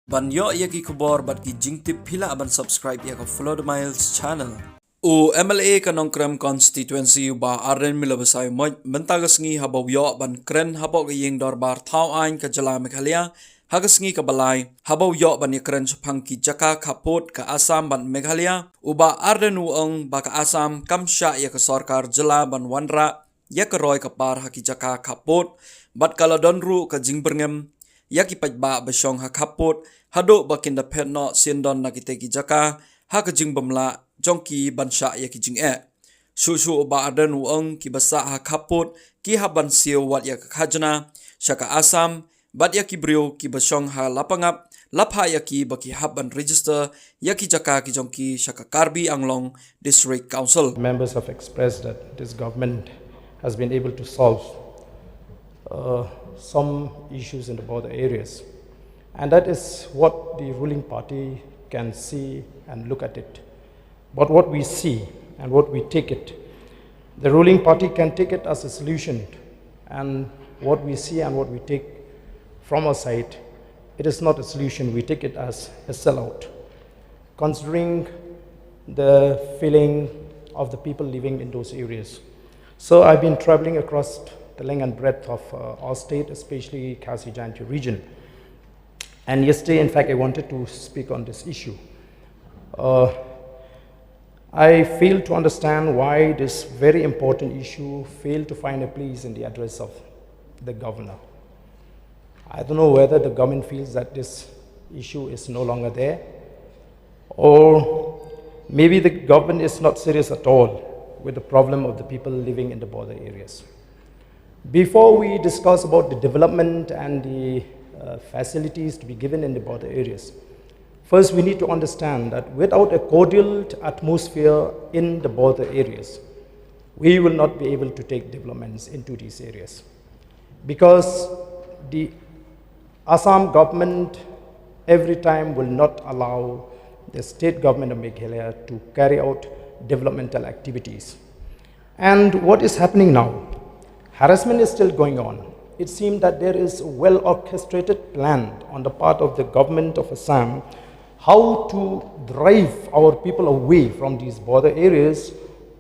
Ban yo ya ki Khubor bat ki jingtip phila ban subscribe ya ka FLOWDA Miles channel. U MLA ka nongkrem constituency ba Ardent milabasai moj mentagas ngi habaw yo ban kren habaw ka yeng dorbar thau ain ka jala Meghalaya hagas ngi ka balai habaw yo ban yakren chapang ki jaka Khappud ka Assam ban Meghalaya u ba Ardent uang ba ka Assam kamsha ya ka sarkar jala ban wanrah ya ka roy ka par ha ki jaka Khappud bat kala donru ka jingberngem yaki pajba basyong ha Khappud hado bakinda petno sindon nakiteki jaka ha kajing bamla jongki bansha yaki jing Shushu ba adan uang ki basa ha Khappud ki ha bansiu wat ya Khajna shaka Assam bat yaki brio ki basyong ha lapangap lapha yaki baki haban register yaki jaka ki jongki shaka Karbi Anglong District Council. Members have expressed that this government has been able to solve some issues in the border areas, and that is what the ruling party can see and look at it. But what we see and what we take it, the ruling party can take it as a solution, and what we see and what we take from our side, it is not a solution. We take it as a sellout, considering the feeling of the people living in those areas. So I've been traveling across the length and breadth of our state, especially Khasi region. And yesterday, in fact, I wanted to speak on this issue. I fail to understand why this very important issue failed to find a place in the address of the governor. I don't know whether the government feels that this issue is no longer there, or maybe the government is not serious at all with the problem of the people living in the border areas. Before we discuss about the development and the facilities to be given in the border areas, first we need to understand that without a cordial atmosphere in the border areas, we will not be able to take developments into these areas. Because the Assam government every time will not allow the state government of Meghalaya to carry out developmental activities. And what is happening now? Harassment is still going on. It seems that there is a well-orchestrated plan on the part of the government of Assam how to drive our people away from these border areas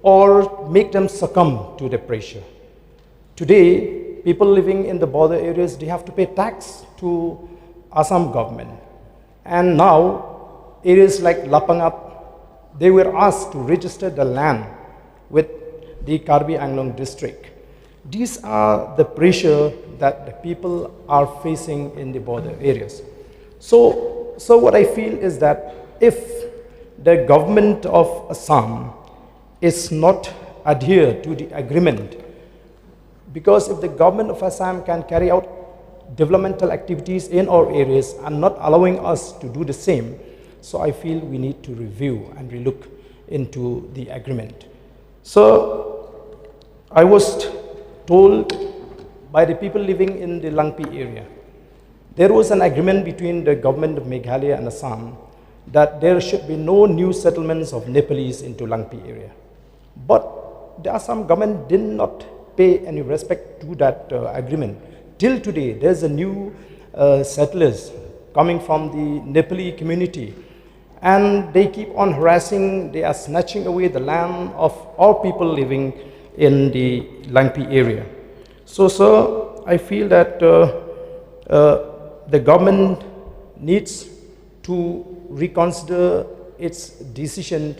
or make them succumb to the pressure. Today, people living in the border areas, they have to pay tax to Assam government. And now, areas like Lapangap, they were asked to register the land with the Karbi Anglong district. These are the pressure that the people are facing in the border areas. So what I feel is that if the government of Assam is not adhere to the agreement, because if the government of Assam can carry out developmental activities in our areas and not allowing us to do the same, so I feel we need to review and relook into the agreement. So I was told by the people living in the Langpi area, there was an agreement between the government of Meghalaya and Assam that there should be no new settlements of Nepalese into Langpi area. But the Assam government did not pay any respect to that agreement. Till today, there's a new settlers coming from the Nepali community, and they keep on harassing, they are snatching away the land of all people living in the Langpi area. So, sir, I feel that the government needs to reconsider its decision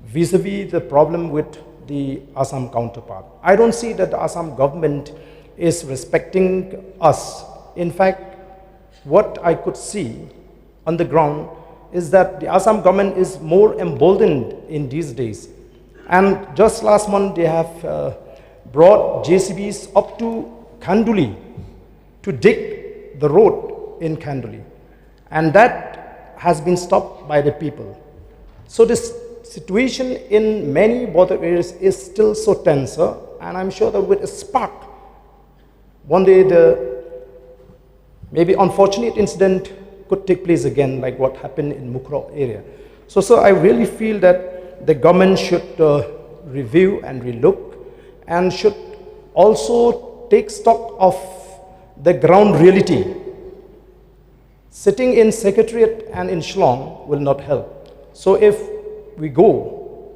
vis-a-vis the problem with the Assam counterpart. I don't see that the Assam government is respecting us. In fact, what I could see on the ground is that the Assam government is more emboldened in these days. And just last month, they have brought JCBs up to Khanduli to dig the road in Khanduli. And that has been stopped by the people. So this situation in many border areas is still so tense, and I'm sure that with a spark, one day the maybe unfortunate incident could take place again, like what happened in Mukro area. So I really feel that the government should review and relook, and should also take stock of the ground reality. Sitting in Secretariat and in Shillong will not help. So if we go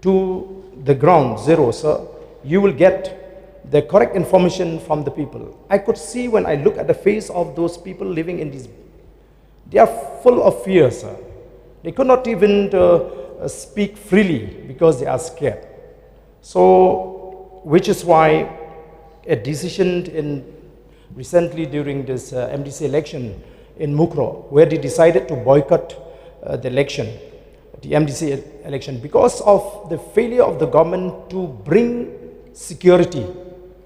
to the ground zero, sir, you will get the correct information from the people. I could see when I look at the face of those people living in these, they are full of fear, sir. They could not even speak freely because they are scared. So, which is why a decision recently during this MDC election in Mukro, where they decided to boycott the election, the MDC election, because of the failure of the government to bring security.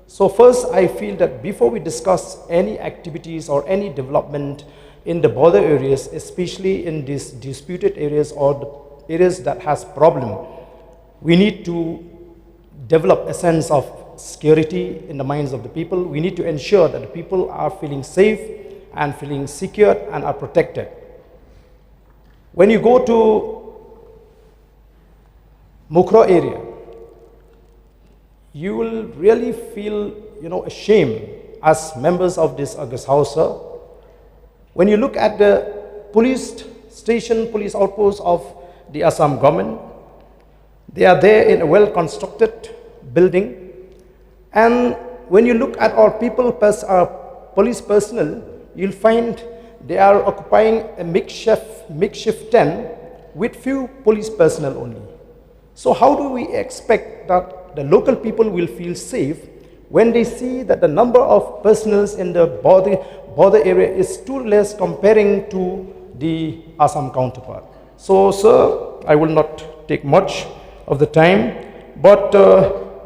So first, I feel that before we discuss any activities or any development in the border areas, especially in these disputed areas or the areas that has problem, we need to develop a sense of security in the minds of the people. We need to ensure that the people are feeling safe and feeling secure and are protected. When you go to Mukro area, you will really feel, ashamed as members of this August House, sir. When you look at the police station, police outpost of the Assam government, they are there in a well-constructed building. And when you look at our police personnel, you'll find they are occupying a makeshift tent with few police personnel only. So how do we expect that the local people will feel safe when they see that the number of personnel in the border area is too less comparing to the Assam counterpart? So, sir, I will not take much of the time, but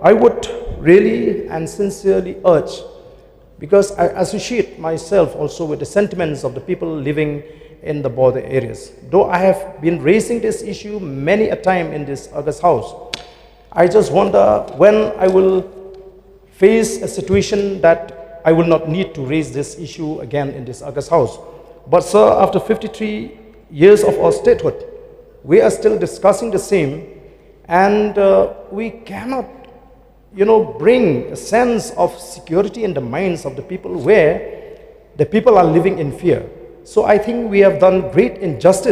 I would really and sincerely urge, because I associate myself also with the sentiments of the people living in the border areas. Though I have been raising this issue many a time in this August House, I just wonder when I will face a situation that I will not need to raise this issue again in this August House. But sir, after 53 years of our statehood, we are still discussing the same, and we cannot, bring a sense of security in the minds of the people where the people are living in fear. So I think we have done great injustice